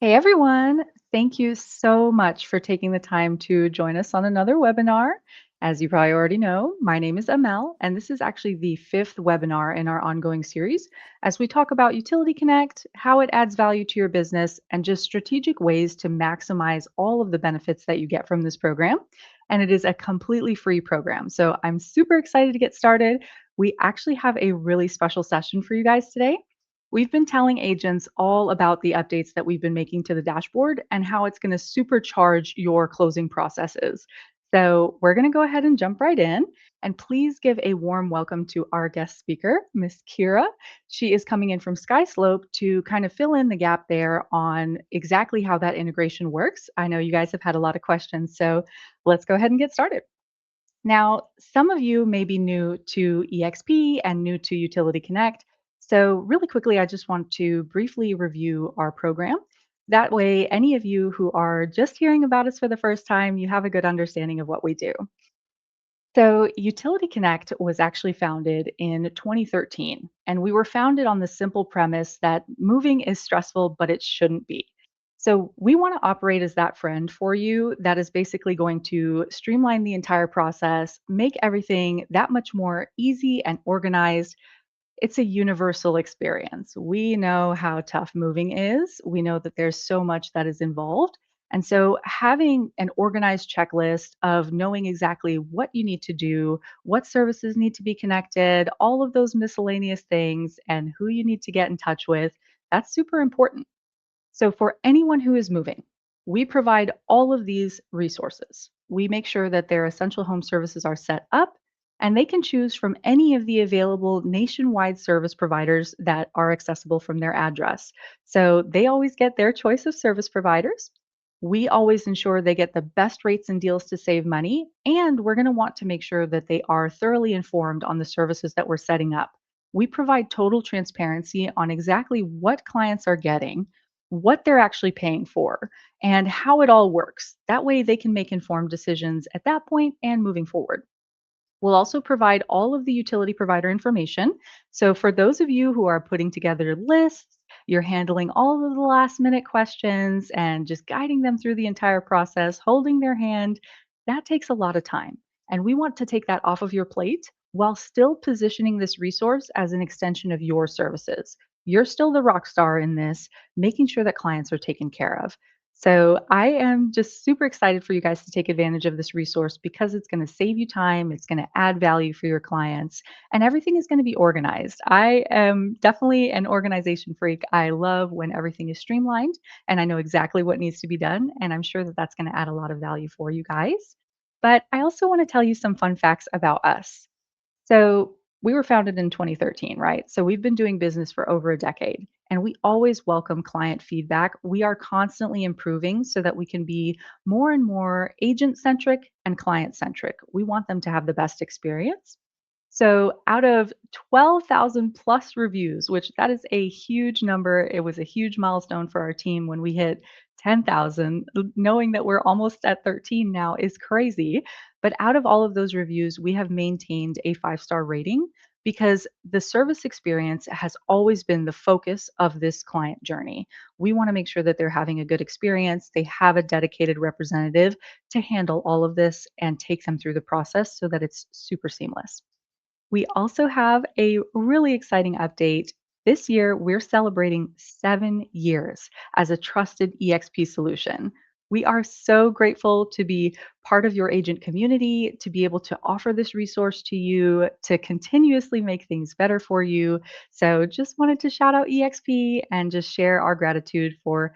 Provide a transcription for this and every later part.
Hey everyone, thank you so much for taking the time to join us on another webinar. As you probably already know, my name is Amel, and this is actually the fifth webinar in our ongoing series as we talk about Utility Connect, how it adds value to your business, and just strategic ways to maximize all of the benefits that you get from this program. And it is a completely free program. So I'm super excited to get started. We actually have a really special session for you guys today. We've been telling agents all about the updates that we've been making to the dashboard and how it's going to supercharge your closing processes. So, we're going to go ahead and jump right in. And please give a warm welcome to our guest speaker, Miss Kira. She is coming in from Skyslope to kind of fill in the gap there on exactly how that integration works. I know you guys have had a lot of questions, so let's go ahead and get started. Now, some of you may be new to EXP and new to Utility Connect. So, really quickly, I just want to briefly review our program. That way, any of you who are just hearing about us for the first time, you have a good understanding of what we do. So, Utility Connect was actually founded in 2013, and we were founded on the simple premise that moving is stressful, but it shouldn't be. So, we want to operate as that friend for you that is basically going to streamline the entire process, make everything that much more easy and organized. It's a universal experience. We know how tough moving is. We know that there's so much that is involved. And so, having an organized checklist of knowing exactly what you need to do, what services need to be connected, all of those miscellaneous things, and who you need to get in touch with, that's super important. So, for anyone who is moving, we provide all of these resources. We make sure that their essential home services are set up and they can choose from any of the available nationwide service providers that are accessible from their address. So, they always get their choice of service providers. We always ensure they get the best rates and deals to save money. And we're going to want to make sure that they are thoroughly informed on the services that we're setting up. We provide total transparency on exactly what clients are getting, what they're actually paying for, and how it all works. That way, they can make informed decisions at that point and moving forward. We'll also provide all of the utility provider information. So, for those of you who are putting together lists, you're handling all of the last minute questions and just guiding them through the entire process, holding their hand, that takes a lot of time. And we want to take that off of your plate while still positioning this resource as an extension of your services. You're still the rock star in this, making sure that clients are taken care of. So I am just super excited for you guys to take advantage of this resource because it's going to save you time, it's going to add value for your clients, and everything is going to be organized. I am definitely an organization freak. I love when everything is streamlined and I know exactly what needs to be done, and I'm sure that that's going to add a lot of value for you guys. But I also want to tell you some fun facts about us. So we were founded in 2013, right? So we've been doing business for over a decade and we always welcome client feedback. We are constantly improving so that we can be more and more agent centric and client centric. We want them to have the best experience. So out of 12,000 plus reviews, which that is a huge number, it was a huge milestone for our team when we hit 10,000. Knowing that we're almost at 13 now is crazy. But out of all of those reviews, we have maintained a 5-star rating because the service experience has always been the focus of this client journey. We want to make sure that they're having a good experience. They have a dedicated representative to handle all of this and take them through the process so that it's super seamless. We also have a really exciting update. This year, we're celebrating 7 years as a trusted EXP solution. We are so grateful to be part of your agent community, to be able to offer this resource to you, to continuously make things better for you. So just wanted to shout out EXP and just share our gratitude for,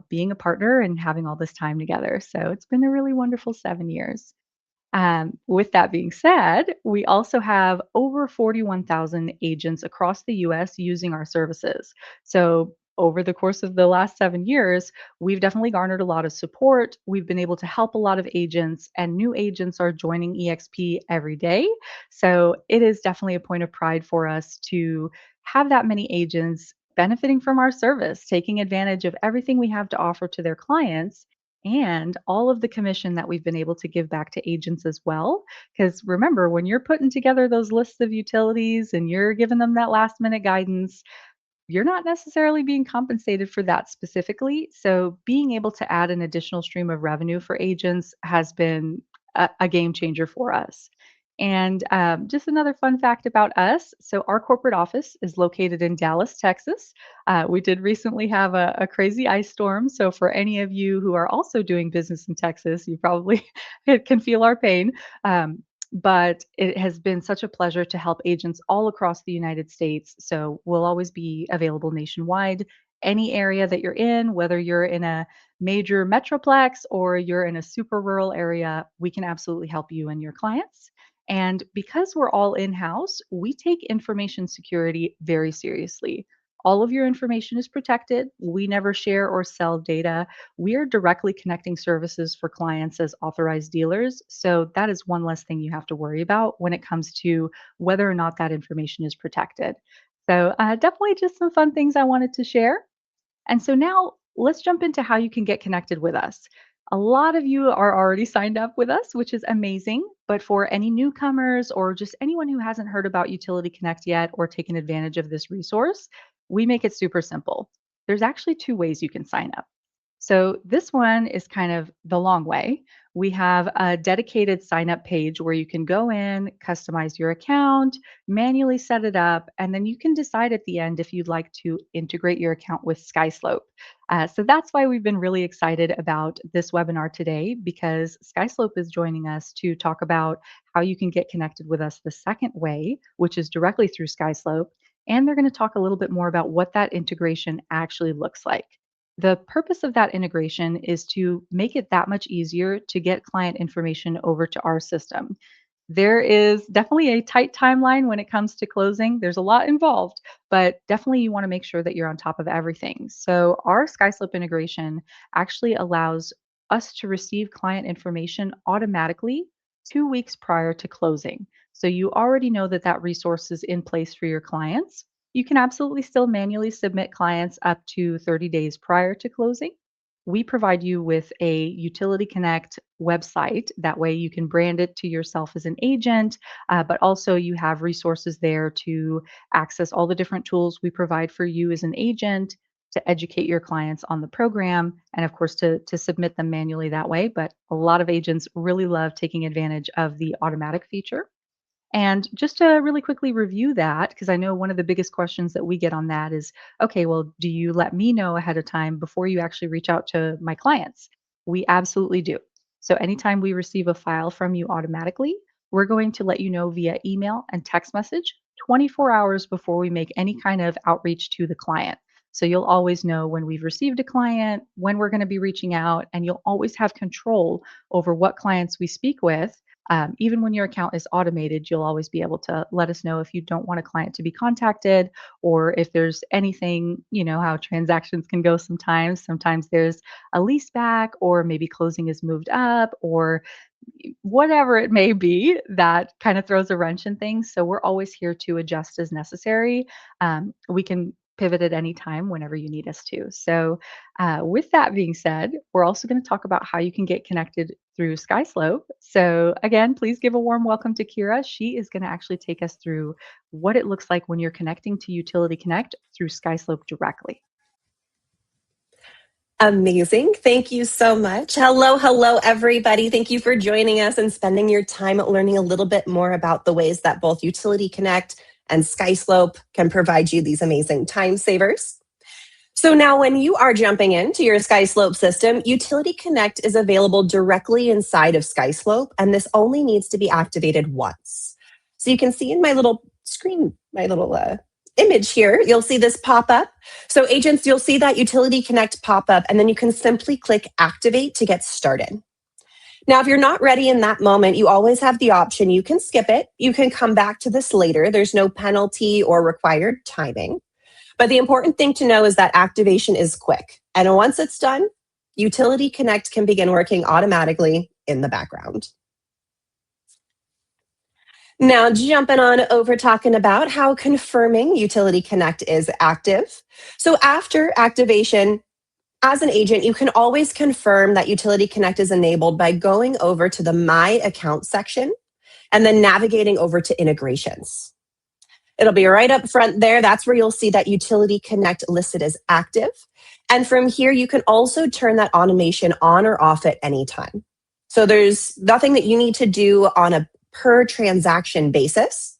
being a partner and having all this time together. So it's been a really wonderful 7 years. With that being said, we also have over 41,000 agents across the US using our services. So, over the course of the last 7 years, we've definitely garnered a lot of support. We've been able to help a lot of agents, and new agents are joining EXP every day. So, it is definitely a point of pride for us to have that many agents benefiting from our service, taking advantage of everything we have to offer to their clients and all of the commission that we've been able to give back to agents as well. Because remember, when you're putting together those lists of utilities and you're giving them that last minute guidance, you're not necessarily being compensated for that specifically. So being able to add an additional stream of revenue for agents has been a game changer for us. And just another fun fact about us. So our corporate office is located in Dallas, Texas. We did recently have a crazy ice storm. So for any of you who are also doing business in Texas, you probably can feel our pain. But it has been such a pleasure to help agents all across the United States. So we'll always be available nationwide. Any area that you're in, whether you're in a major metroplex or you're in a super rural area, we can absolutely help you and your clients. And because we're all in house, we take information security very seriously. All of your information is protected. We never share or sell data. We are directly connecting services for clients as authorized dealers. So that is one less thing you have to worry about when it comes to whether or not that information is protected. So, definitely just some fun things I wanted to share. And so now let's jump into how you can get connected with us. A lot of you are already signed up with us, which is amazing. But for any newcomers or just anyone who hasn't heard about Utility Connect yet or taken advantage of this resource, we make it super simple. There's actually two ways you can sign up. So this one is kind of the long way. We have a dedicated sign up page where you can go in, customize your account, manually set it up, and then you can decide at the end if you'd like to integrate your account with SkySlope. So that's why we've been really excited about this webinar today because SkySlope is joining us to talk about how you can get connected with us the second way, which is directly through SkySlope. And they're going to talk a little bit more about what that integration actually looks like. The purpose of that integration is to make it that much easier to get client information over to our system. There is definitely a tight timeline when it comes to closing. There's a lot involved, but definitely you want to make sure that you're on top of everything. So, our SkySlope integration actually allows us to receive client information automatically 2 weeks prior to closing. So, you already know that that resource is in place for your clients. You can absolutely still manually submit clients up to 30 days prior to closing. We provide you with a Utility Connect website. That way, you can brand it to yourself as an agent, but also you have resources there to access all the different tools we provide for you as an agent to educate your clients on the program and, of course, to submit them manually that way. But a lot of agents really love taking advantage of the automatic feature. And just to really quickly review that, because I know one of the biggest questions that we get on that is, okay, well, do you let me know ahead of time before you actually reach out to my clients? We absolutely do. So anytime we receive a file from you automatically, we're going to let you know via email and text message 24 hours before we make any kind of outreach to the client. So you'll always know when we've received a client, when we're going to be reaching out, and you'll always have control over what clients we speak with. Even when your account is automated, you'll always be able to let us know if you don't want a client to be contacted or if there's anything, you know, how transactions can go sometimes. Sometimes there's a lease back, or maybe closing is moved up, or whatever it may be that kind of throws a wrench in things. So we're always here to adjust as necessary. We can pivot at any time whenever you need us to. So, with that being said, we're also going to talk about how you can get connected through SkySlope. So, again, please give a warm welcome to Kira. She is going to actually take us through what it looks like when you're connecting to Utility Connect through SkySlope directly. Amazing. Thank you so much. Hello, everybody. Thank you for joining us and spending your time learning a little bit more about the ways that both Utility Connect and SkySlope can provide you these amazing time savers. So now when you are jumping into your SkySlope system, Utility Connect is available directly inside of SkySlope, and this only needs to be activated once. So you can see in my little screen, my little image here, you'll see this pop up. So agents, you'll see that Utility Connect pop up, and then you can simply click Activate to get started. Now, if you're not ready in that moment, you always have the option. You can skip it. You can come back to this later. There's no penalty or required timing. But the important thing to know is that activation is quick. And once it's done, Utility Connect can begin working automatically in the background. Now, jumping on over talking about how confirming Utility Connect is active. So after activation, as an agent, you can always confirm that Utility Connect is enabled by going over to the My Account section and then navigating over to Integrations. It'll be right up front there. That's where you'll see that Utility Connect listed as active. And from here, you can also turn that automation on or off at any time. So there's nothing that you need to do on a per transaction basis.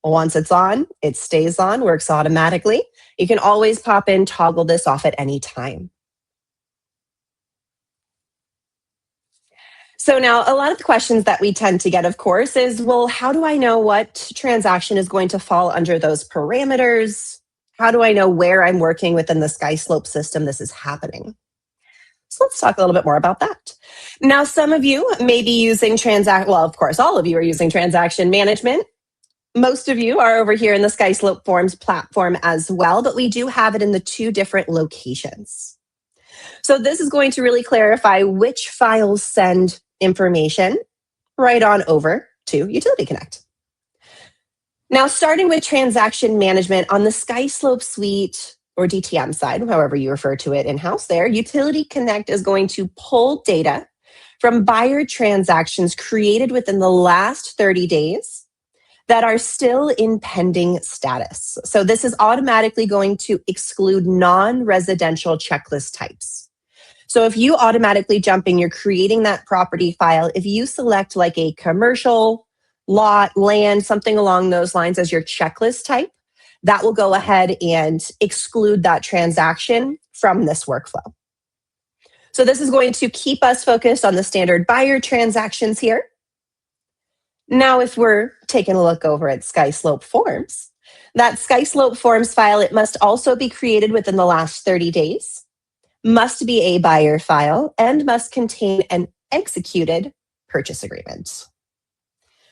Once it's on, it stays on, works automatically. You can always pop in, toggle this off at any time. So now a lot of the questions that we tend to get, of course, is, well, how do I know what transaction is going to fall under those parameters? How do I know where I'm working within the SkySlope system this is happening? So let's talk a little bit more about that. Now, some of you may be using well, of course, all of you are using transaction management. Most of you are over here in the SkySlope Forms platform as well, but we do have it in the two different locations. So this is going to really clarify which files send information right on over to Utility Connect. Now, starting with transaction management on the SkySlope Suite or DTM side, however you refer to it in-house there, Utility Connect is going to pull data from buyer transactions created within the last 30 days that are still in pending status. So this is automatically going to exclude non-residential checklist types. So if you automatically jump in, you're creating that property file. If you select like a commercial, lot, land, something along those lines as your checklist type, that will go ahead and exclude that transaction from this workflow. So this is going to keep us focused on the standard buyer transactions here. Now, if we're taking a look over at SkySlope Forms, that SkySlope Forms file, it must also be created within the last 30 days, must be a buyer file, and must contain an executed purchase agreement.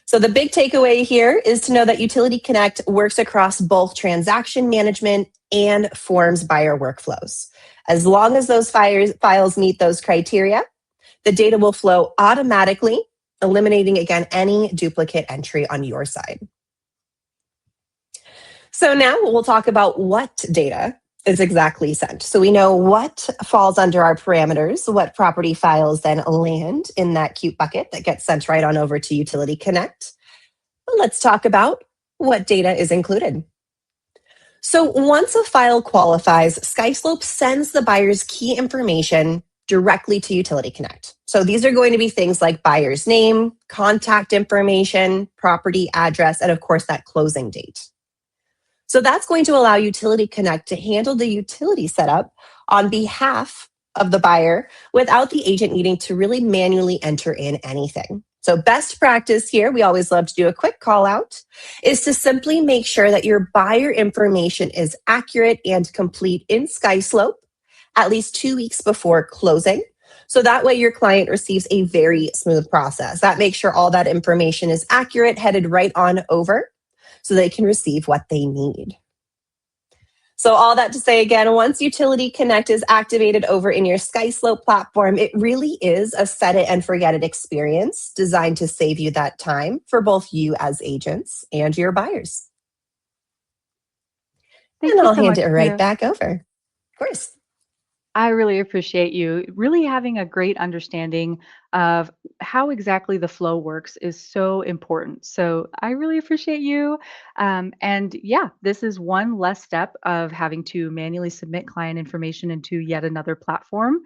So the big takeaway here is to know that Utility Connect works across both transaction management and forms buyer workflows. As long as those files meet those criteria, the data will flow automatically, eliminating, again, any duplicate entry on your side. So now we'll talk about what data is exactly sent. So we know what falls under our parameters, what property files then land in that cute bucket that gets sent right on over to Utility Connect. But let's talk about what data is included. So once a file qualifies, SkySlope sends the buyer's key information directly to Utility Connect. So these are going to be things like buyer's name, contact information, property address, and of course that closing date. So that's going to allow Utility Connect to handle the utility setup on behalf of the buyer without the agent needing to really manually enter in anything. So best practice here, we always love to do a quick call out, is to simply make sure that your buyer information is accurate and complete in SkySlope at least 2 weeks before closing. So that way your client receives a very smooth process. That makes sure all that information is accurate, headed right on over, so they can receive what they need. So all that to say again, once Utility Connect is activated over in your SkySlope platform, it really is a set it and forget it experience designed to save you that time for both you as agents and your buyers. Thank And you I'll so hand much, it right Mia. back over. Of course. I really appreciate you. Really having a great understanding of how exactly the flow works is so important. So I really appreciate you. And yeah, this is one less step of having to manually submit client information into yet another platform.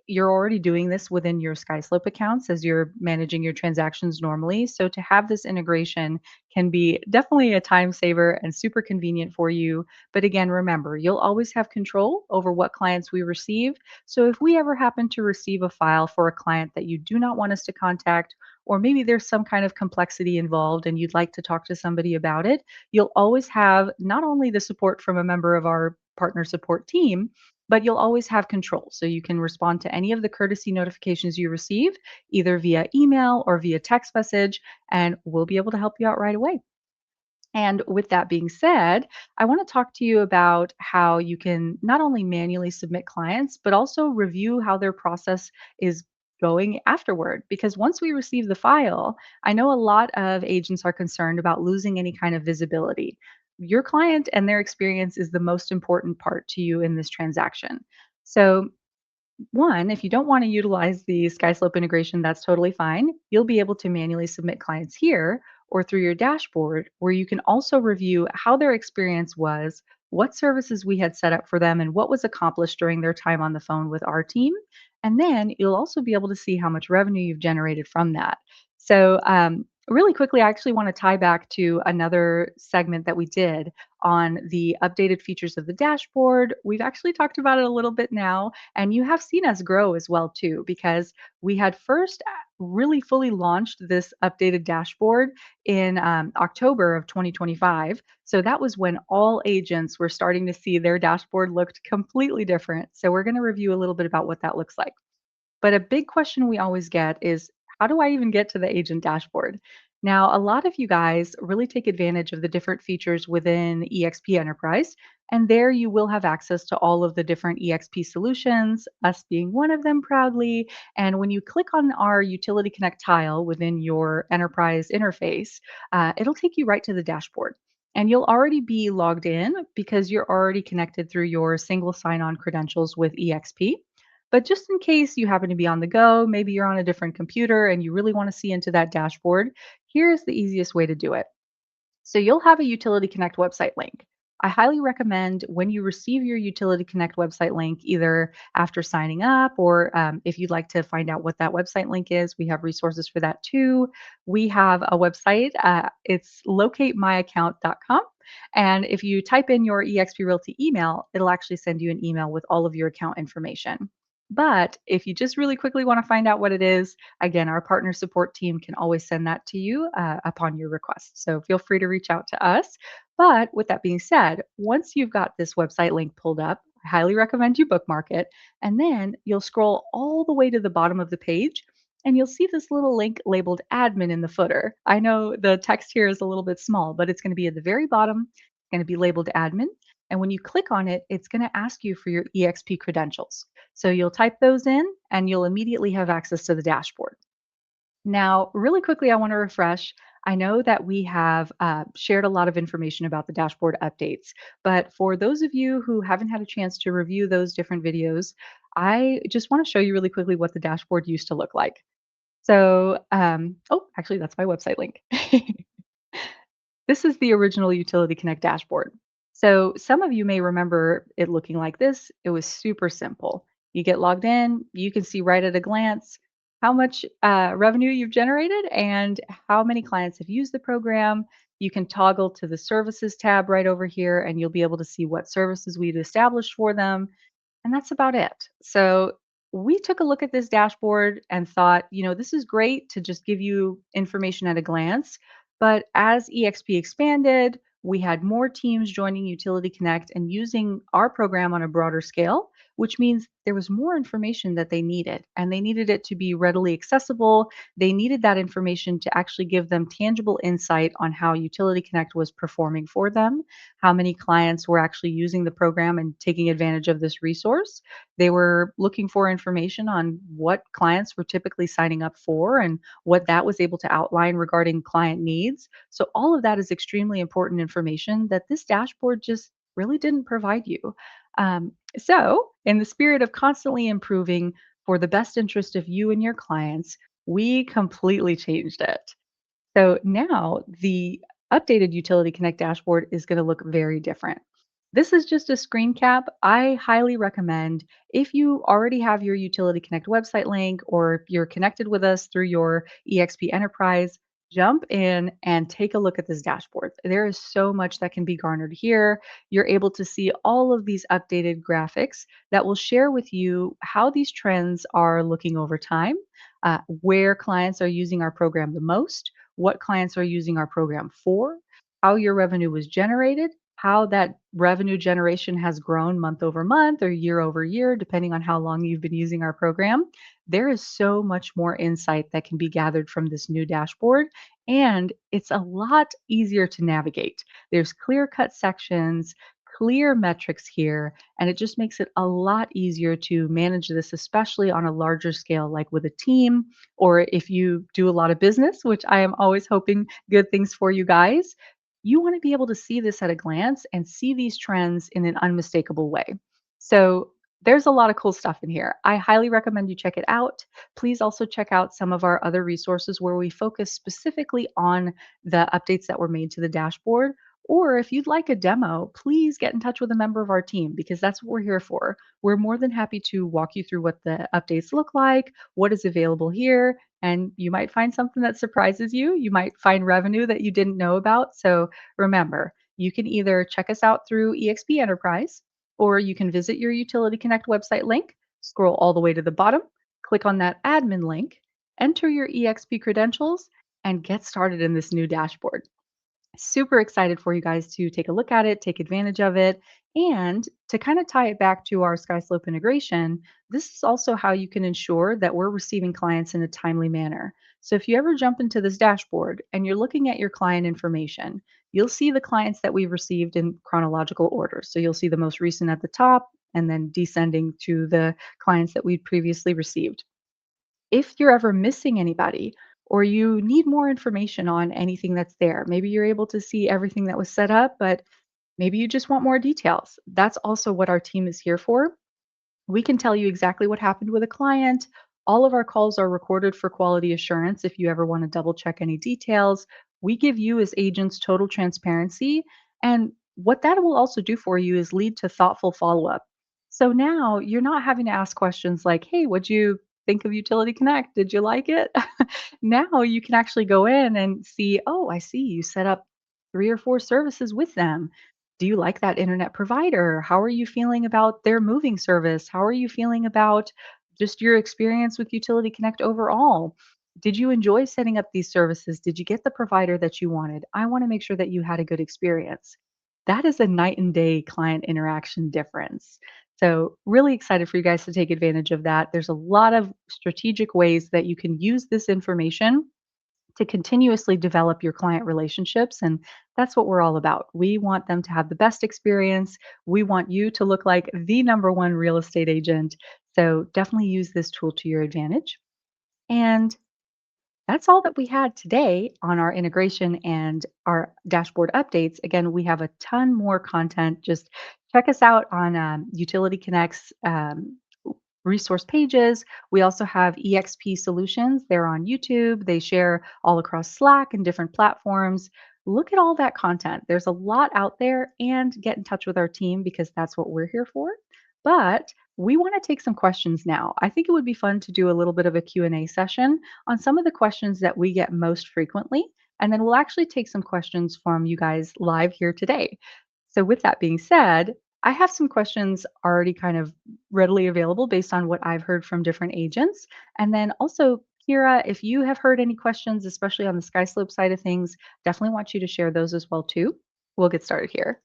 You're already doing this within your SkySlope accounts as you're managing your transactions normally. So to have this integration can be definitely a time saver and super convenient for you. But again, remember, you'll always have control over what clients we receive. So if we ever happen to receive a file for a client that you do not want us to contact, or maybe there's some kind of complexity involved and you'd like to talk to somebody about it, you'll always have not only the support from a member of our partner support team, but you'll always have control. So you can respond to any of the courtesy notifications you receive, either via email or via text message, and we'll be able to help you out right away. And with that being said, I want to talk to you about how you can not only manually submit clients, but also review how their process is going afterward. Because once we receive the file, I know a lot of agents are concerned about losing any kind of visibility. Your client and their experience is the most important part to you in this transaction. So one, if you don't want to utilize the SkySlope integration, that's totally fine. You'll be able to manually submit clients here. or through your dashboard, where you can also review how their experience was, what services we had set up for them, and what was accomplished during their time on the phone with our team. And then you'll also be able to see how much revenue you've generated from that. So, really quickly, I actually want to tie back to another segment that we did on the updated features of the dashboard. We've actually talked about it a little bit now, and you have seen us grow as well too, because we had first really fully launched this updated dashboard in October of 2025. So that was when all agents were starting to see their dashboard looked completely different. So we're going to review a little bit about what that looks like. But a big question we always get is, how do I even get to the agent dashboard? Now, a lot of you guys really take advantage of the different features within EXP Enterprise, and there you will have access to all of the different EXP solutions, us being one of them proudly. And when you click on our Utility Connect tile within your Enterprise interface, it'll take you right to the dashboard. And you'll already be logged in because you're already connected through your single sign on credentials with EXP. But just in case you happen to be on the go, maybe you're on a different computer and you really want to see into that dashboard, here's the easiest way to do it. So you'll have a Utility Connect website link. I highly recommend when you receive your Utility Connect website link, either after signing up or if you'd like to find out what that website link is, we have resources for that too. We have a website, it's locatemyaccount.com. And if you type in your eXp Realty email, it'll actually send you an email with all of your account information. But if you just really quickly want to find out what it is, again, our partner support team can always send that to you upon your request. So feel free to reach out to us. But with that being said, once you've got this website link pulled up, I highly recommend you bookmark it. And then you'll scroll all the way to the bottom of the page and you'll see this little link labeled admin in the footer. I know the text here is a little bit small, but it's going to be at the very bottom. It's going to be labeled admin. And when you click on it, it's going to ask you for your EXP credentials. So you'll type those in and you'll immediately have access to the dashboard. Now, really quickly, I want to refresh. I know that we have shared a lot of information about the dashboard updates, but for those of you who haven't had a chance to review those different videos, I just want to show you really quickly what the dashboard used to look like. So, oh, actually, that's my website link. This is the original Utility Connect dashboard. So some of you may remember it looking like this. It was super simple. You get logged in, you can see right at a glance how much revenue you've generated and how many clients have used the program. You can toggle to the services tab right over here, and you'll be able to see what services we've established for them, and that's about it. So we took a look at this dashboard and thought, this is great to just give you information at a glance. But as EXP expanded, we had more teams joining Utility Connect and using our program on a broader scale, which means there was more information that they needed, and they needed it to be readily accessible. They needed that information to actually give them tangible insight on how Utility Connect was performing for them, how many clients were actually using the program and taking advantage of this resource. They were looking for information on what clients were typically signing up for and what that was able to outline regarding client needs. So, all of that is extremely important information that this dashboard just really didn't provide you. So, in the spirit of constantly improving for the best interest of you and your clients, we completely changed it. So now the updated Utility Connect dashboard is going to look very different. This is just a screen cap. I highly recommend if you already have your Utility Connect website link or if you're connected with us through your EXP Enterprise, jump in and take a look at this dashboard. There is so much that can be garnered here. You're able to see all of these updated graphics that will share with you how these trends are looking over time, where clients are using our program the most, what clients are using our program for, how your revenue was generated, how that revenue generation has grown month over month or year over year, depending on how long you've been using our program. There is so much more insight that can be gathered from this new dashboard, and it's a lot easier to navigate. There's clear cut sections, clear metrics here, and it just makes it a lot easier to manage this, especially on a larger scale, like with a team, or if you do a lot of business, which I am always hoping good things for you guys. You want to be able to see this at a glance and see these trends in an unmistakable way. So There's a lot of cool stuff in here. I highly recommend you check it out. Please also check out some of our other resources where we focus specifically on the updates that were made to the dashboard. Or if you'd like a demo, please get in touch with a member of our team because that's what we're here for. We're more than happy to walk you through what the updates look like, what is available here, and you might find something that surprises you. You might find revenue that you didn't know about. So remember, you can either check us out through EXP Enterprise or you can visit your Utility Connect website link, scroll all the way to the bottom, click on that admin link, enter your EXP credentials, and get started in this new dashboard. Super excited for you guys to take a look at it, take advantage of it. And to kind of tie it back to our SkySlope integration, this is also how you can ensure that we're receiving clients in a timely manner. So if you ever jump into this dashboard and you're looking at your client information, you'll see the clients that we've received in chronological order. So you'll see the most recent at the top and then descending to the clients that we'd previously received. If you're ever missing anybody or you need more information on anything that's there, maybe you're able to see everything that was set up, but maybe you just want more details. That's also what our team is here for. We can tell you exactly what happened with a client. All of our calls are recorded for quality assurance. If you ever want to double check any details, we give you as agents total transparency. And what that will also do for you is lead to thoughtful follow up. So now you're not having to ask questions like, hey, what'd you think of Utility Connect? Did you like it? Now you can actually go in and see, oh, I see you set up 3 or 4 services with them. Do you like that internet provider? How are you feeling about their moving service? How are you feeling about just your experience with Utility Connect overall? Did you enjoy setting up these services? Did you get the provider that you wanted? I want to make sure that you had a good experience. That is a night and day client interaction difference. So, really excited for you guys to take advantage of that. There's a lot of strategic ways that you can use this information to continuously develop your client relationships. And that's what we're all about. We want them to have the best experience. We want you to look like the number one real estate agent. So definitely use this tool to your advantage. And that's all that we had today on our integration and our dashboard updates. Again, we have a ton more content. Just check us out on Utility Connect's resource pages. We also have EXP solutions. They're on YouTube. They share all across Slack and different platforms. Look at all that content. There's a lot out there and get in touch with our team because that's what we're here for. But we want to take some questions now. I think it would be fun to do a little bit of a Q&A session on some of the questions that we get most frequently and then we'll actually take some questions from you guys live here today. So with that being said, I have some questions already kind of readily available based on what I've heard from different agents. And then also, Kira, if you have heard any questions, especially on the SkySlope side of things, definitely want you to share those as well too. We'll get started here.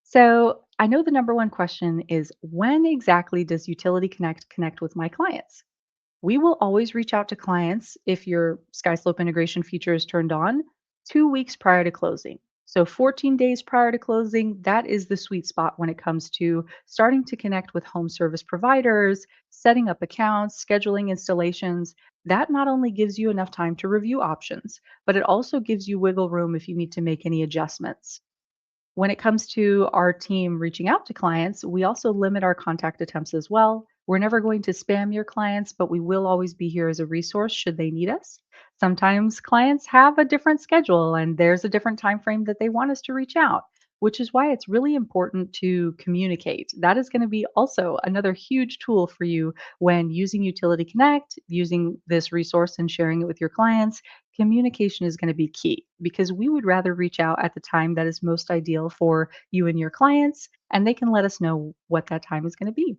So I know the number one question is when exactly does Utility connect with my clients? We will always reach out to clients if your SkySlope integration feature is turned on 2 weeks prior to closing. So 14 days prior to closing, that is the sweet spot when it comes to starting to connect with home service providers, setting up accounts, scheduling installations. That not only gives you enough time to review options, but it also gives you wiggle room if you need to make any adjustments. When it comes to our team reaching out to clients, we also limit our contact attempts as well. We're never going to spam your clients, but we will always be here as a resource should they need us. Sometimes clients have a different schedule and there's a different time frame that they want us to reach out, which is why it's really important to communicate. That is going to be also another huge tool for you when using Utility Connect, using this resource and sharing it with your clients. Communication is going to be key because we would rather reach out at the time that is most ideal for you and your clients, and they can let us know what that time is going to be.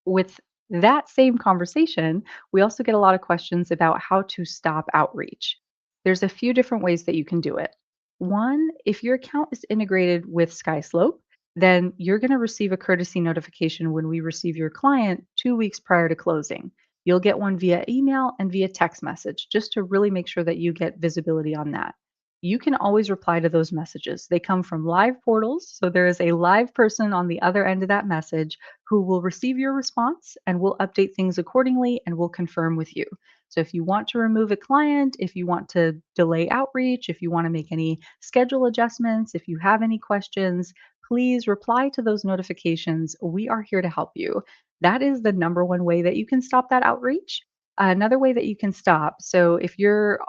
With that same conversation, we also get a lot of questions about how to stop outreach. There's a few different ways that you can do it. One, if your account is integrated with SkySlope, then you're going to receive a courtesy notification when we receive your client 2 weeks prior to closing. You'll get one via email and via text message just to really make sure that you get visibility on that. You can always reply to those messages. They come from live portals. So there is a live person on the other end of that message who will receive your response and will update things accordingly and will confirm with you. So if you want to remove a client, if you want to delay outreach, if you want to make any schedule adjustments, if you have any questions, please reply to those notifications. We are here to help you. That is the number one way that you can stop that outreach. Another way that you can stop. So if you're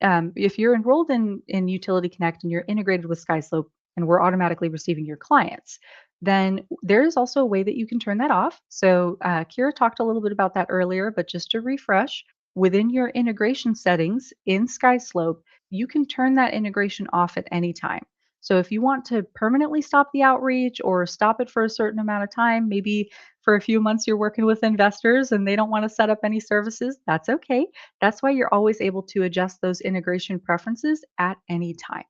enrolled in Utility Connect and you're integrated with SkySlope and we're automatically receiving your clients, then there is also a way that you can turn that off. So Kira talked a little bit about that earlier, but just to refresh, within your integration settings in SkySlope, you can turn that integration off at any time. So if you want to permanently stop the outreach or stop it for a certain amount of time, maybe for a few months you're working with investors and they don't want to set up any services, that's okay. That's why you're always able to adjust those integration preferences at any time.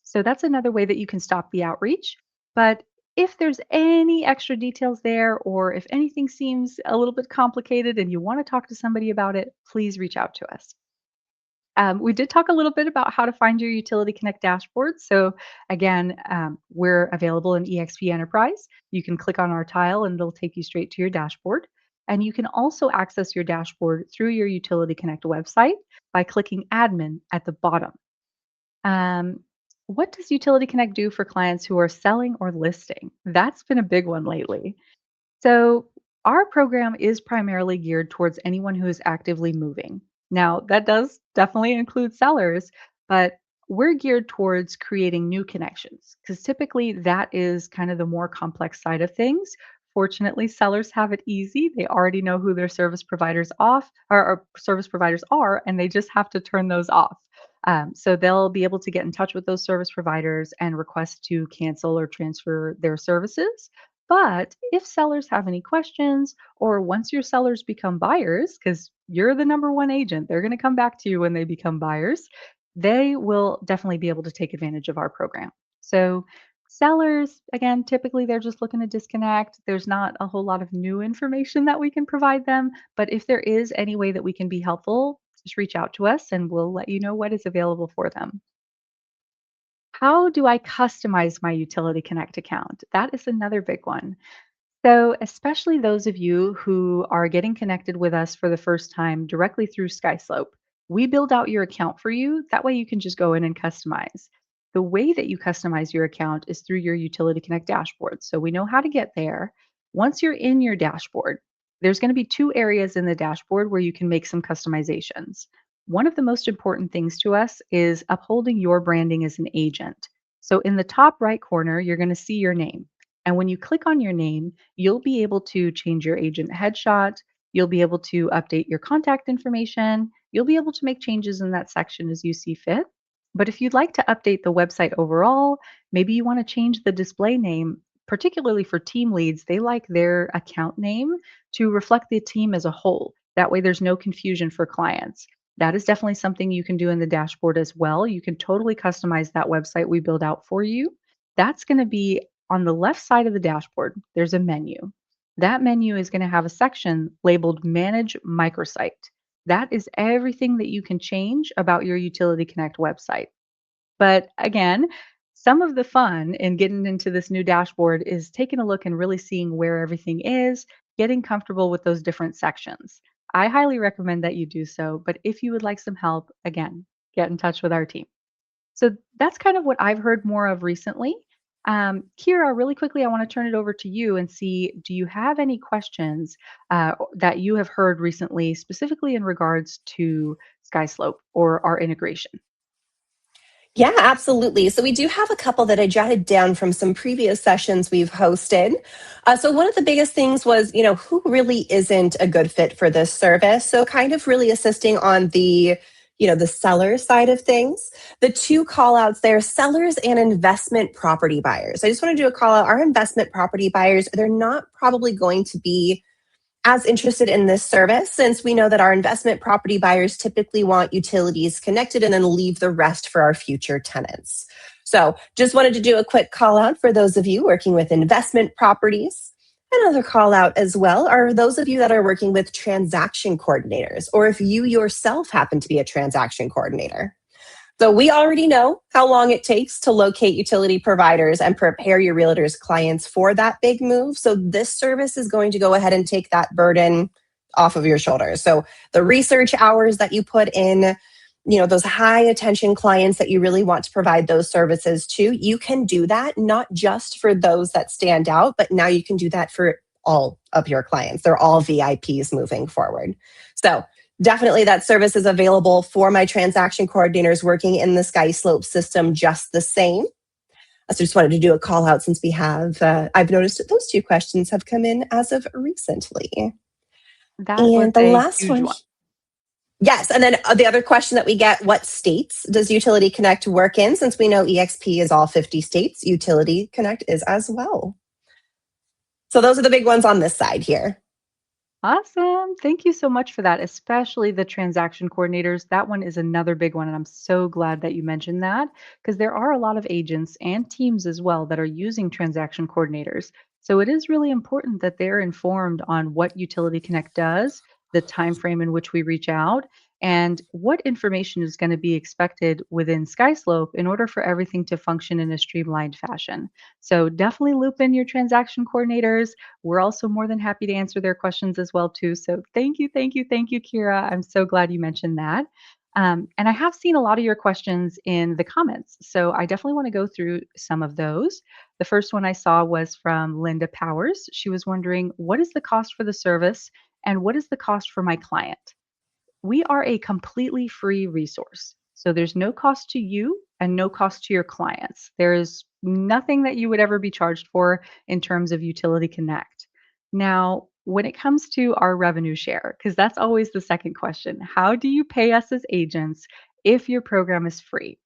So that's another way that you can stop the outreach. But if there's any extra details there, or if anything seems a little bit complicated and you want to talk to somebody about it, please reach out to us. We did talk a little bit about how to find your Utility Connect dashboard. So again, we're available in EXP Enterprise. You can click on our tile and it'll take you straight to your dashboard. And you can also access your dashboard through your Utility Connect website by clicking Admin at the bottom. Um, what does Utility Connect do for clients who are selling or listing? That's been a big one lately. So, our program is primarily geared towards anyone who is actively moving. Now, that does definitely include sellers, but we're geared towards creating new connections because typically that is kind of the more complex side of things. Fortunately, sellers have it easy. They already know who their service providers or service providers are, and they just have to turn those off. So they'll be able to get in touch with those service providers and request to cancel or transfer their services. But if sellers have any questions, or once your sellers become buyers, because you're the number one agent, they're going to come back to you when they become buyers, they will definitely be able to take advantage of our program. So, sellers, again, typically they're just looking to disconnect. There's not a whole lot of new information that we can provide them. But if there is any way that we can be helpful, just reach out to us and we'll let you know what is available for them. How do I customize my Utility Connect account? That is another big one. So, especially those of you who are getting connected with us for the first time directly through SkySlope, we build out your account for you. That way, you can just go in and customize. The way that you customize your account is through your Utility Connect dashboard. So, we know how to get there. Once you're in your dashboard, there's going to be two areas in the dashboard where you can make some customizations. One of the most important things to us is upholding your branding as an agent. So, in the top right corner, you're going to see your name. And when you click on your name, you'll be able to change your agent headshot. You'll be able to update your contact information. You'll be able to make changes in that section as you see fit. But if you'd like to update the website overall, maybe you want to change the display name, particularly for team leads, they like their account name to reflect the team as a whole. That way, there's no confusion for clients. That is definitely something you can do in the dashboard as well. You can totally customize that website we build out for you. That's going to be on the left side of the dashboard, there's a menu. That menu is going to have a section labeled Manage Microsite. That is everything that you can change about your Utility Connect website. But again, some of the fun in getting into this new dashboard is taking a look and really seeing where everything is, getting comfortable with those different sections. I highly recommend that you do so. But if you would like some help, again, get in touch with our team. So that's kind of what I've heard more of recently. Kira, really quickly, I want to turn it over to you and see, do you have any questions that you have heard recently, specifically in regards to SkySlope or our integration? Yeah, absolutely. So we do have a couple that I jotted down from some previous sessions we've hosted. So one of the biggest things was, who really isn't a good fit for this service? So kind of really assisting on the seller side of things. The two call outs there, sellers and investment property buyers. I just want to do a call out. Our investment property buyers, they're not probably going to be as interested in this service since we know that our investment property buyers typically want utilities connected and then leave the rest for our future tenants. So just wanted to do a quick call out for those of you working with investment properties. Another call out as well are those of you that are working with transaction coordinators, or if you yourself happen to be a transaction coordinator. So we already know how long it takes to locate utility providers and prepare your realtor's clients for that big move. So this service is going to go ahead and take that burden off of your shoulders. So the research hours that you put in, those high attention clients that you really want to provide those services to, you can do that not just for those that stand out, but now you can do that for all of your clients. They're all VIPs moving forward. So definitely that service is available for my transaction coordinators working in the SkySlope system just the same. So just wanted to do a call out since I've noticed that those two questions have come in as of recently. That was And the a last huge one, one. yes. And then the other question that we get, what states does Utility Connect work in? Since we know EXP is all 50 states, Utility Connect is as well. So those are the big ones on this side here. Awesome. Thank you so much for that, especially the transaction coordinators. That one is another big one. And I'm so glad that you mentioned that because there are a lot of agents and teams as well that are using transaction coordinators. So it is really important that they're informed on what Utility Connect does, the time frame in which we reach out, and what information is going to be expected within SkySlope in order for everything to function in a streamlined fashion. So definitely loop in your transaction coordinators. We're also more than happy to answer their questions as well too. So thank you, thank you, thank you, Kira. I'm so glad you mentioned that. And I have seen a lot of your questions in the comments. So I definitely want to go through some of those. The first one I saw was from Linda Powers. She was wondering, what is the cost for the service and what is the cost for my client? We are a completely free resource. So there's no cost to you and no cost to your clients. There is nothing that you would ever be charged for in terms of Utility Connect. Now, when it comes to our revenue share, because that's always the second question, how do you pay us as agents if your program is free?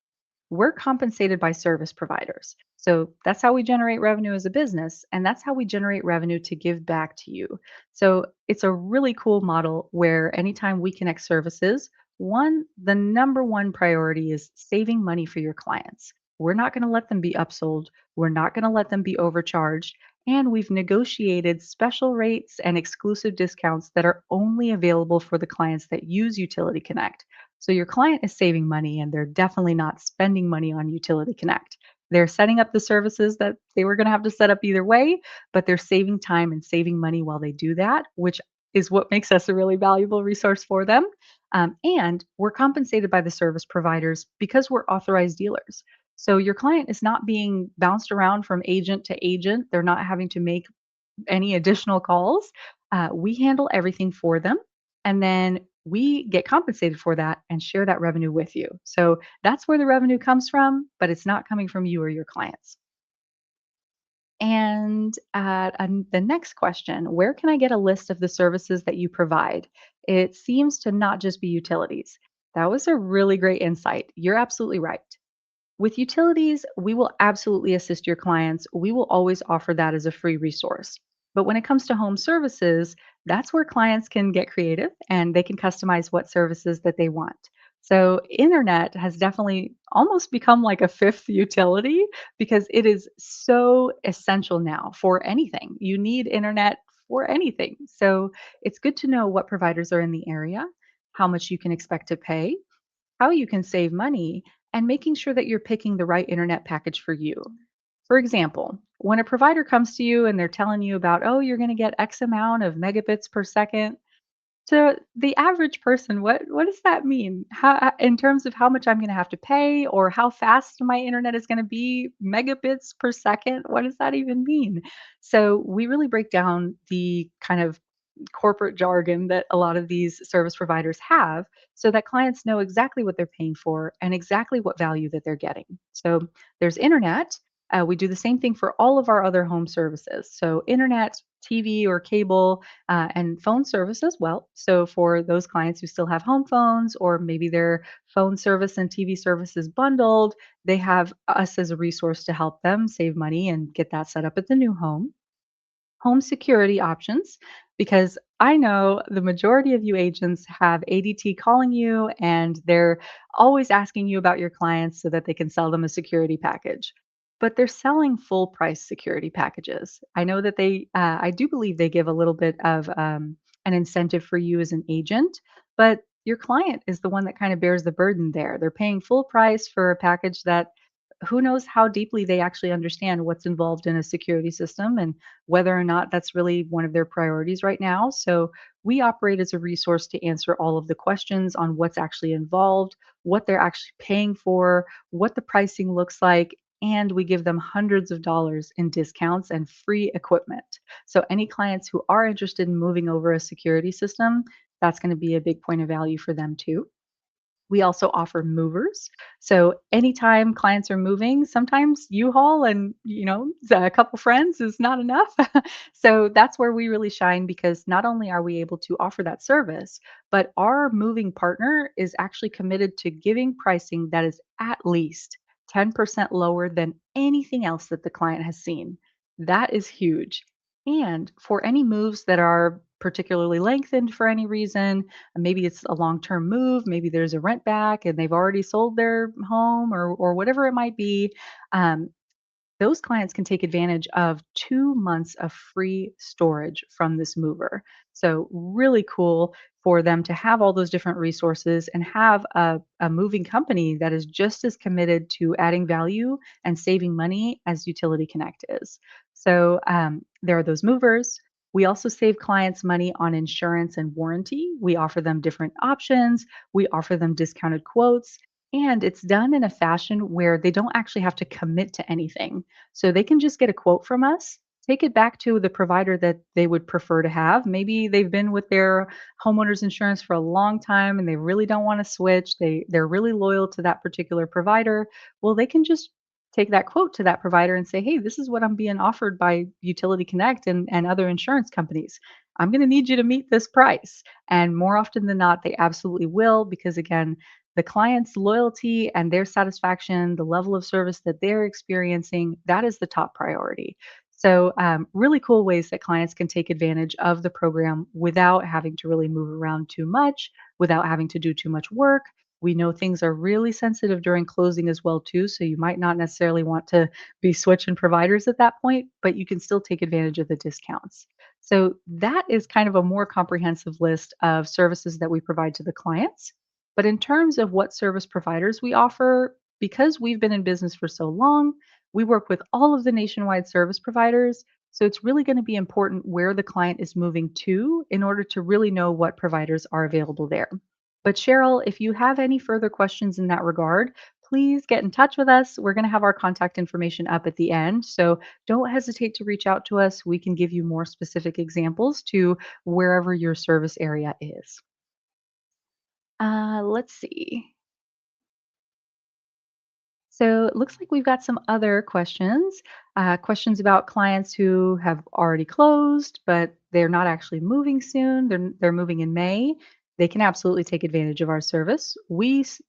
We're compensated by service providers. So that's how we generate revenue as a business, and that's how we generate revenue to give back to you. So it's a really cool model where anytime we connect services, the number one priority is saving money for your clients. We're not going to let them be upsold, we're not going to let them be overcharged. And we've negotiated special rates and exclusive discounts that are only available for the clients that use Utility Connect. So your client is saving money and they're definitely not spending money on Utility Connect. They're setting up the services that they were going to have to set up either way, but they're saving time and saving money while they do that, which is what makes us a really valuable resource for them. And we're compensated by the service providers because we're authorized dealers. So your client is not being bounced around from agent to agent. They're not having to make any additional calls. We handle everything for them. And then we get compensated for that and share that revenue with you. So that's where the revenue comes from, but it's not coming from you or your clients. And the next question, where can I get a list of the services that you provide? It seems to not just be utilities. That was a really great insight. You're absolutely right. With utilities, we will absolutely assist your clients. We will always offer that as a free resource. But when it comes to home services, that's where clients can get creative and they can customize what services that they want. So, internet has definitely almost become like a fifth utility because it is so essential now for anything. You need internet for anything. So, it's good to know what providers are in the area, how much you can expect to pay, how you can save money, and making sure that you're picking the right internet package for you. For example, when a provider comes to you and they're telling you about, oh, you're going to get X amount of megabits per second, to the average person, what does that mean? How in terms of how much I'm gonna have to pay or how fast my internet is gonna be, megabits per second? What does that even mean? So we really break down the kind of corporate jargon that a lot of these service providers have so that clients know exactly what they're paying for and exactly what value that they're getting. So there's internet. We do the same thing for all of our other home services. So internet, TV or cable, and phone service as well. So for those clients who still have home phones, or maybe their phone service and TV service is bundled, they have us as a resource to help them save money and get that set up at the new home. Home security options, because I know the majority of you agents have ADT calling you and they're always asking you about your clients so that they can sell them a security package. But they're selling full price security packages. I know that I do believe they give a little bit of an incentive for you as an agent, but your client is the one that kind of bears the burden there. They're paying full price for a package that who knows how deeply they actually understand what's involved in a security system and whether or not that's really one of their priorities right now. So we operate as a resource to answer all of the questions on what's actually involved, what they're actually paying for, what the pricing looks like, and we give them hundreds of dollars in discounts and free equipment. So any clients who are interested in moving over a security system, that's going to be a big point of value for them too. We also offer movers. So anytime clients are moving, sometimes U-Haul and, a couple friends is not enough. So that's where we really shine because not only are we able to offer that service, but our moving partner is actually committed to giving pricing that is at least 10% lower than anything else that the client has seen. That is huge. And for any moves that are particularly lengthened for any reason, maybe it's a long-term move, maybe there's a rent back and they've already sold their home or whatever it might be. Um, those clients can take advantage of 2 months of free storage from this mover. So, really cool for them to have all those different resources and have a moving company that is just as committed to adding value and saving money as Utility Connect is. So, there are those movers. We also save clients money on insurance and warranty. We offer them different options, we offer them discounted quotes. And it's done in a fashion where they don't actually have to commit to anything. So they can just get a quote from us, take it back to the provider that they would prefer to have. Maybe they've been with their homeowner's insurance for a long time and they really don't want to switch. They're really loyal to that particular provider. Well, they can just take that quote to that provider and say, "Hey, this is what I'm being offered by Utility Connect and other insurance companies. I'm going to need you to meet this price." And more often than not, they absolutely will because again, the client's loyalty and their satisfaction, the level of service that they're experiencing, that is the top priority. So, really cool ways that clients can take advantage of the program without having to really move around too much, without having to do too much work. We know things are really sensitive during closing as well too, so you might not necessarily want to be switching providers at that point, but you can still take advantage of the discounts. So that is kind of a more comprehensive list of services that we provide to the clients. But in terms of what service providers we offer, because we've been in business for so long, we work with all of the nationwide service providers. So it's really going to be important where the client is moving to in order to really know what providers are available there. But Cheryl, if you have any further questions in that regard, please get in touch with us. We're going to have our contact information up at the end. So don't hesitate to reach out to us. We can give you more specific examples to wherever your service area is. Let's see. So it looks like we've got some other questions. Questions about clients who have already closed, but they're not actually moving soon. They're moving in May. They can absolutely take advantage of our service.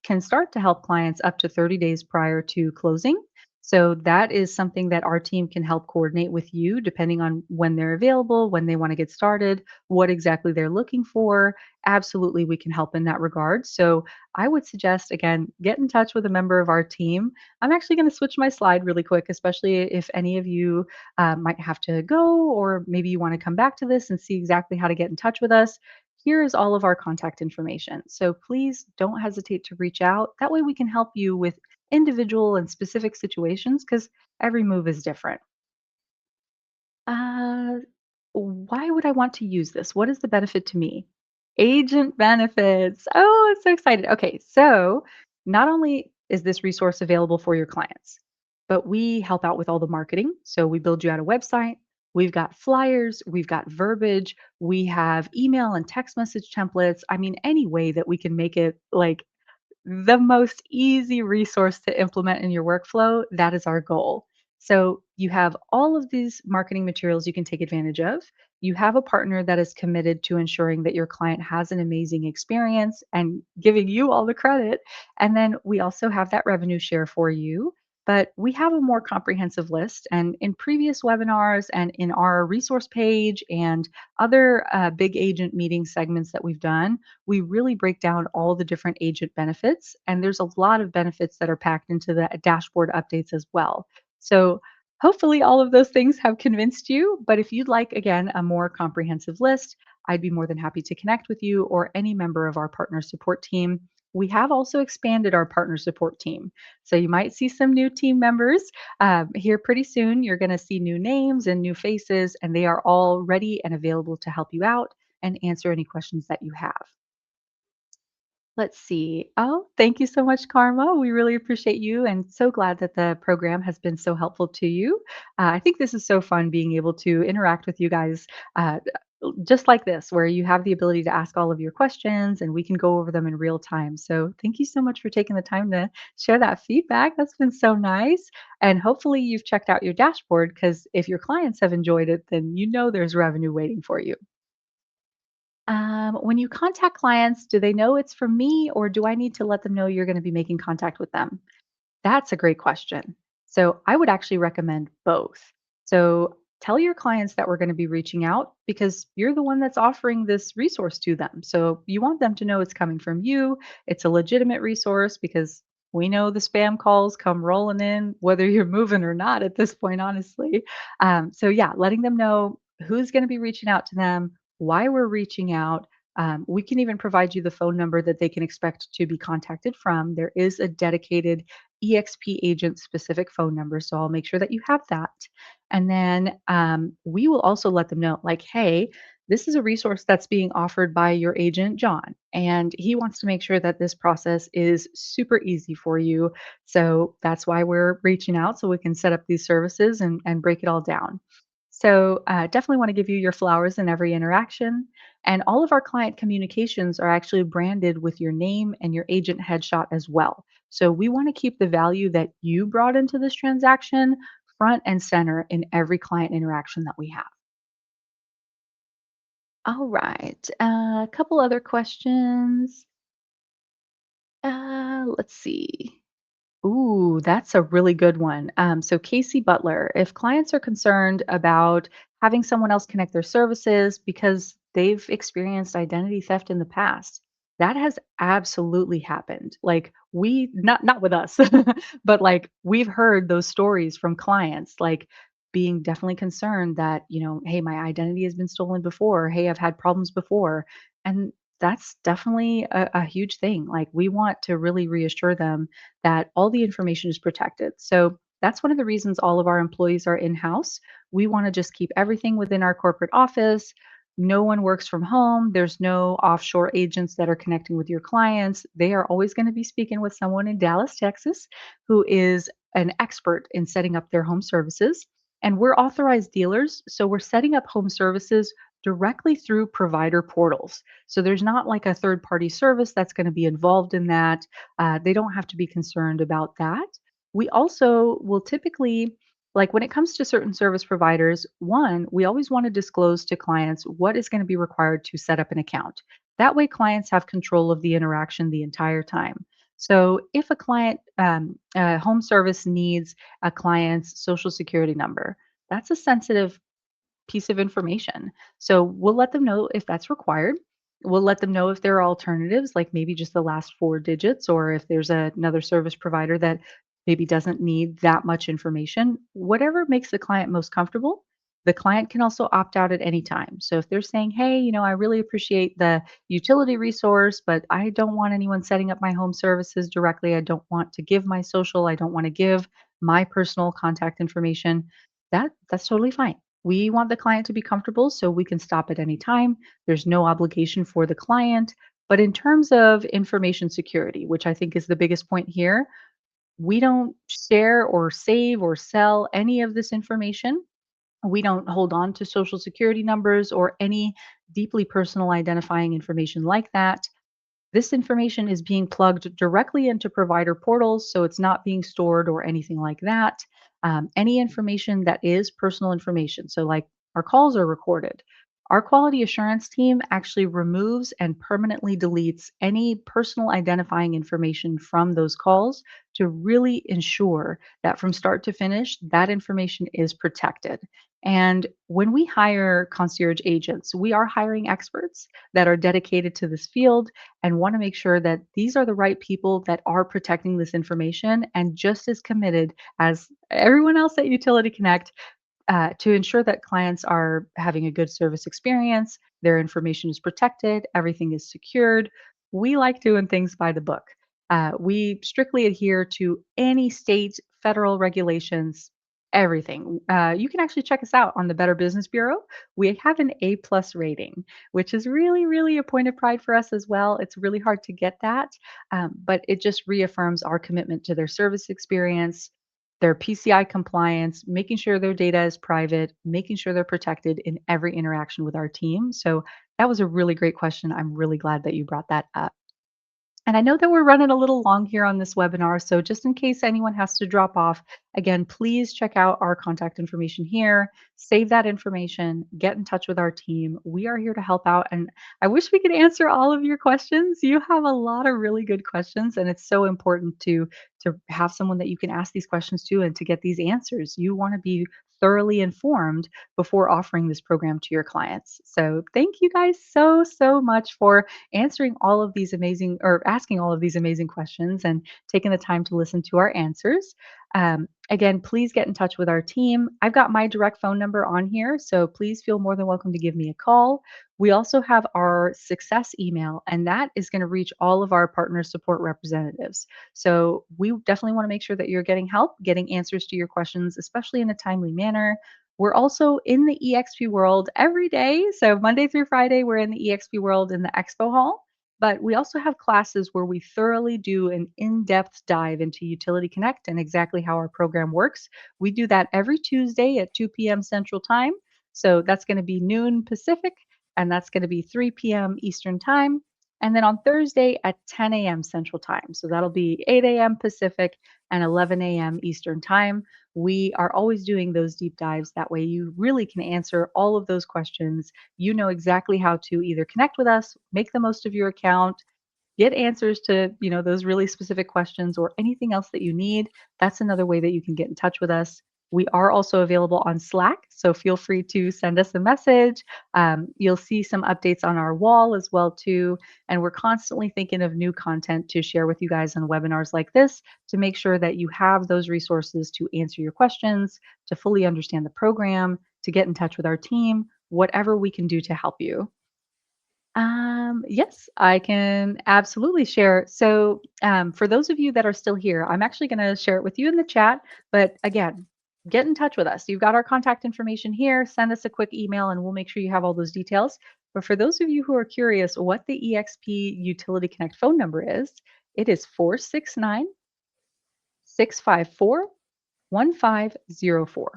Can start to help clients up to 30 days prior to closing. So that is something that our team can help coordinate with you depending on when they're available, when they want to get started, what exactly they're looking for. Absolutely, we can help in that regard. So I would suggest, again, get in touch with a member of our team. I'm actually going to switch my slide really quick, especially if any of you might have to go, or maybe you want to come back to this and see exactly how to get in touch with us. Here is all of our contact information. So please don't hesitate to reach out. That way we can help you with individual and specific situations because every move is different. Uh, why would I want to use this? What is the benefit to me? Agent benefits. Oh, I'm so excited. Okay, so not only is this resource available for your clients, but we help out with all the marketing. So we build you out a website. We've got flyers, we've got verbiage, we have email and text message templates. I mean, any way that we can make it like the most easy resource to implement in your workflow, that is our goal. So you have all of these marketing materials you can take advantage of. You have a partner that is committed to ensuring that your client has an amazing experience and giving you all the credit. And then we also have that revenue share for you. But we have a more comprehensive list. And in previous webinars and in our resource page and other big agent meeting segments that we've done, we really break down all the different agent benefits. And there's a lot of benefits that are packed into the dashboard updates as well. So hopefully all of those things have convinced you. But if you'd like, again, a more comprehensive list, I'd be more than happy to connect with you or any member of our partner support team. we have also expanded our partner support team. So you might see some new team members here pretty soon. You're going to see new names and new faces, and they are all ready and available to help you out and answer any questions that you have. Let's see. Oh, thank you so much, Karma. We really appreciate you and so glad that the program has been so helpful to you. I think this is so fun being able to interact with you guys just like this, where you have the ability to ask all of your questions and we can go over them in real time. So, thank you so much for taking the time to share that feedback. That's been so nice. And hopefully, you've checked out your dashboard because if your clients have enjoyed it, then you know there's revenue waiting for you. When you contact clients, do they know it's from me or do I need to let them know you're going to be making contact with them? That's a great question. So I would actually recommend both. So tell your clients that we're going to be reaching out because you're the one that's offering this resource to them. So you want them to know it's coming from you. It's a legitimate resource because we know the spam calls come rolling in, whether you're moving or not at this point, honestly. So yeah, letting them know who's going to be reaching out to them, why we're reaching out. We can even provide you the phone number that they can expect to be contacted from. There is a dedicated EXP agent specific phone number. So I'll make sure that you have that. And then we will also let them know, like, hey, this is a resource that's being offered by your agent, John, and he wants to make sure that this process is super easy for you. So that's why we're reaching out so we can set up these services and break it all down. So, definitely want to give you your flowers in every interaction. And all of our client communications are actually branded with your name and your agent headshot as well. So we want to keep the value that you brought into this transaction front and center in every client interaction that we have. All right. A couple other questions. Let's see. Ooh, that's a really good one. So, Casey Butler, if clients are concerned about having someone else connect their services because they've experienced identity theft in the past, that has absolutely happened. Like we not with us, but like we've heard those stories from clients, like being definitely concerned that, hey, my identity has been stolen before. Hey, I've had problems before. And that's definitely a huge thing. Like we want to really reassure them that all the information is protected. So that's one of the reasons all of our employees are in house. We want to just keep everything within our corporate office. No one works from home. There's no offshore agents that are connecting with your clients. They are always going to be speaking with someone in Dallas, Texas, who is an expert in setting up their home services. And we're authorized dealers. So we're setting up home services directly through provider portals. So there's not like a third party service that's going to be involved in that. They don't have to be concerned about that. We also will typically, like when it comes to certain service providers, one, we always want to disclose to clients what is going to be required to set up an account. That way, clients have control of the interaction the entire time. So, if a client home service needs a client's social security number, that's a sensitive piece of information. So we'll let them know if that's required. We'll let them know if there are alternatives, like maybe just the last four digits, or if there's another service provider that maybe doesn't need that much information. Whatever makes the client most comfortable. The client can also opt out at any time. So if they're saying, hey, I really appreciate the utility resource, but I don't want anyone setting up my home services directly. I don't want to give my social. I don't want to give my personal contact information. That's totally fine. We want the client to be comfortable so we can stop at any time. There's no obligation for the client. But in terms of information security, which I think is the biggest point here, we don't share or save or sell any of this information. We don't hold on to social security numbers or any deeply personal identifying information like that. This information is being plugged directly into provider portals, so it's not being stored or anything like that. Any information that is personal information, so like our calls are recorded. Our quality assurance team actually removes and permanently deletes any personal identifying information from those calls to really ensure that from start to finish, that information is protected. And when we hire concierge agents, we are hiring experts that are dedicated to this field and want to make sure that these are the right people that are protecting this information and just as committed as everyone else at Utility Connect to ensure that clients are having a good service experience, their information is protected, everything is secured. we like doing things by the book. We strictly adhere to any state, federal regulations, everything. You can actually check us out on the Better Business Bureau. We have an A+ rating, which is really, really a point of pride for us as well. It's really hard to get that, but it just reaffirms our commitment to their service experience, their PCI compliance, making sure their data is private, making sure they're protected in every interaction with our team. So that was a really great question. I'm really glad that you brought that up. And I know that we're running a little long here on this webinar, so just in case anyone has to drop off, again, please check out our contact information here, save that information, get in touch with our team. We are here to help out, and I wish we could answer all of your questions. You have a lot of really good questions, and it's so important to have someone that you can ask these questions to and to get these answers. You want to be thoroughly informed before offering this program to your clients. So, thank you guys so much for answering all of these amazing or asking all of these amazing questions and taking the time to listen to our answers. Again, please get in touch with our team. I've got my direct phone number on here, so please feel more than welcome to give me a call. We also have our success email, and that is going to reach all of our partner support representatives. So we definitely want to make sure that you're getting help, getting answers to your questions, especially in a timely manner. We're also in the EXP world every day. So Monday through Friday, we're in the EXP world in the expo hall. But we also have classes where we thoroughly do an in depth dive into Utility Connect and exactly how our program works. We do that every Tuesday at 2 p.m. Central Time. So that's going to be noon Pacific, and that's going to be 3 p.m. Eastern Time. And then on Thursday at 10 a.m. Central Time. So that'll be 8 a.m. Pacific and 11 a.m. Eastern Time. We are always doing those deep dives. That way, you really can answer all of those questions. You know exactly how to either connect with us, make the most of your account, get answers to, those really specific questions or anything else that you need. That's another way that you can get in touch with us. We are also available on Slack, so feel free to send us a message. You'll see some updates on our wall as well too, and we're constantly thinking of new content to share with you guys on webinars like this to make sure that you have those resources to answer your questions, to fully understand the program, to get in touch with our team, whatever we can do to help you. Yes, I can absolutely share. So, for those of you that are still here, I'm actually going to share it with you in the chat. But again, get in touch with us. You've got our contact information here. Send us a quick email and we'll make sure you have all those details. But for those of you who are curious what the EXP Utility Connect phone number is, it is 469 654 1504.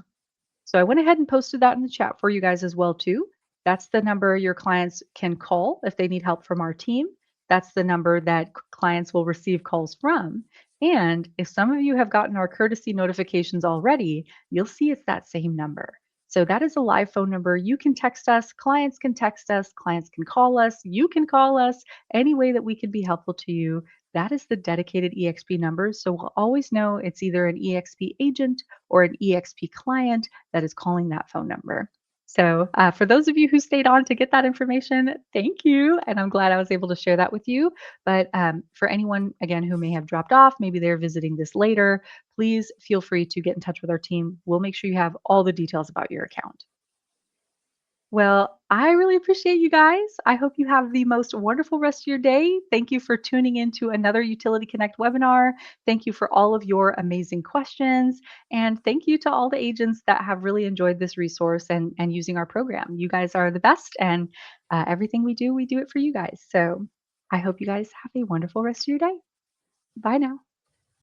So I went ahead and posted that in the chat for you guys as well too. That's the number your clients can call if they need help from our team. That's the number that clients will receive calls from. And if some of you have gotten our courtesy notifications already, you'll see it's that same number. So that is a live phone number. You can text us, clients can text us, clients can call us, you can call us, any way that we can be helpful to you. That is the dedicated EXP number. So we'll always know it's either an EXP agent or an EXP client that is calling that phone number. So, for those of you who stayed on to get that information, thank you. And I'm glad I was able to share that with you. But for anyone, again, who may have dropped off, maybe they're visiting this later, please feel free to get in touch with our team. We'll make sure you have all the details about your account. Well, I really appreciate you guys. I hope you have the most wonderful rest of your day. Thank you for tuning in to another Utility Connect webinar. Thank you for all of your amazing questions. And thank you to all the agents that have really enjoyed this resource and using our program. You guys are the best, and everything we do it for you guys. So I hope you guys have a wonderful rest of your day. Bye now.